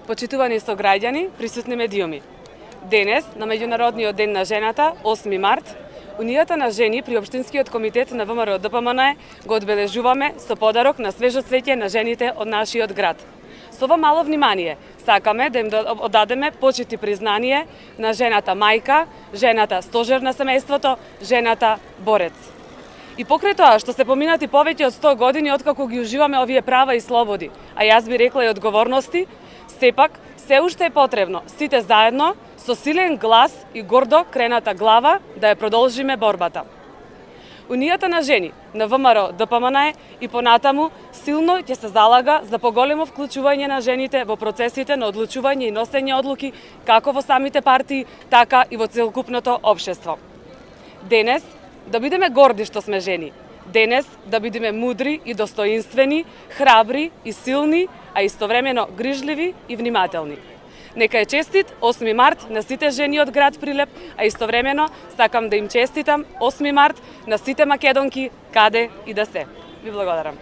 Почитувани сограѓани, присутни медиуми. Денес, на Меѓународниот ден на жената, 8 март, Унијата на жени при Општинскиот комитет на ВМРО ДПМН го одбележуваме со подарок на свежо цвеќе на жените од нашиот град. Со ова мало внимание сакаме да им одадеме почит и признание на жената мајка, жената стожер на семејството, жената борец. И покрај тоа што се поминати повеќе од 100 години откако ги уживаме овие права и слободи, а јас би рекла и одговорности, сепак се уште е потребно сите заедно со силен глас и гордо крената глава да ја продолжиме борбата. Унијата на жени на ВМРО ДПМН и понатаму силно ќе се залага за поголемо вклучување на жените во процесите на одлучување и носење одлуки како во самите партии, така и во целокупното општество. Денес да бидеме горди што сме жени. Денес да бидеме мудри и достоинствени, храбри и силни, а истовремено грижливи и внимателни. Нека е честит 8 март на сите жени од град Прилеп, а истовремено сакам да им честитам 8 март на сите македонки каде и да се. Ви благодарам.